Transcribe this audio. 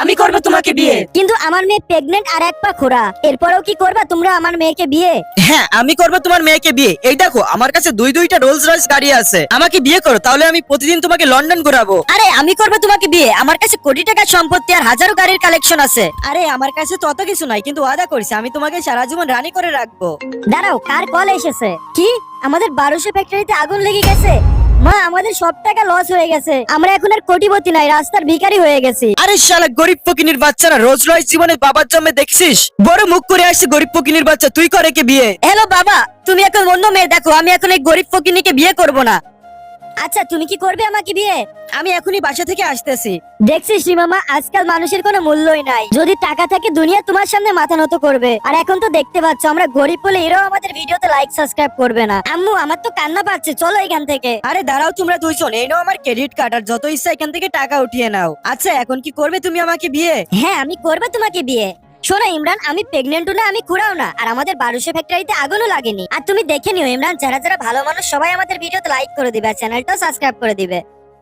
আমি করব তোমাকে বিয়ে। কিন্তু আমার মেয়ে প্রেগনেন্ট আর এক পা খোড়া, এরপরেও কি করবা তোমরা আমার মেয়েকে বিয়ে? হ্যাঁ, আমি করব তোমার মেয়েকে বিয়ে। এই দেখো আমার কাছে দুইটা রোলস রয়েস গাড়ি আছে, আমাকে বিয়ে করো, তাহলে আমি প্রতিদিন তোমাকে লন্ডন ঘোরাবো। আরে আমি করব তোমাকে বিয়ে, আমার কাছে কোটি টাকার সম্পত্তি আর হাজারো গাড়ির কালেকশন আছে। আরে আমার কাছে তো অত কিছু নাই, কিন্তু ওয়াদা করছি আমি তোমাকে সারা জীবন রানী করে রাখবো। দাঁড়াও, কার কল এসেছে? কি আমাদের 1200 ফ্যাক্টরিতে আগুন লেগে গেছে? মা, আমাদের সব টাকা লস হয়ে গেছে, আমরা এখন আর কোটিপতি নাই, রাস্তার ভিখারি হয়ে গেছি। আরে শালা গরিব ফকিনির বাচ্চারা, রোজ রোজ জীবনে বাবার জন্মে দেখছিস, বড় মুখ করে আসছে গরিব ফকিনির বাচ্চা, তুই করে কে বিয়ে? হ্যালো বাবা, তুমি এখন অন্য মেয়ে দেখো, আমি এখন এই গরিব ফকিনীকে বিয়ে করব না। আচ্ছা তুমি কি করবে আমাকে বিয়ে? আমি এখনই বাসা থেকে আসতেছি। দেখছিস মামা, আজকাল মানুষের কোনো মূল্যই নাই, যদি টাকা থাকে দুনিয়া তোমার সামনে মাথা নত করবে। আর এখন তো দেখতে পাচ্ছ আমরা গরিব বলে এরাও আমাদের ভিডিওতে লাইক সাবস্ক্রাইব করবে না। আম্মু আমার তো কান্না পাচ্ছে, চলো এখান থেকে। আরে দাঁড়াও তোমরা দুইজন, এই নাও আমার ক্রেডিট কার্ড, আর যত ইচ্ছা এখান থেকে টাকা উঠিয়ে নাও। আচ্ছা এখন কি করবে তুমি আমাকে বিয়ে? হ্যাঁ আমি করবো তোমাকে বিয়ে। শোনো ইমরান, আমি প্রেগনেন্টও না, আমি খুড়াও না, আর আমাদের 1200 ফ্যাক্টরিতে আগুনও লাগেনি। আর তুমি দেখে নিও ইমরান, যারা যারা ভালো মানুষ সবাই আমাদের ভিডিওতে লাইক করে দিবে আর চ্যানেলটাও সাবস্ক্রাইব করে দিবে।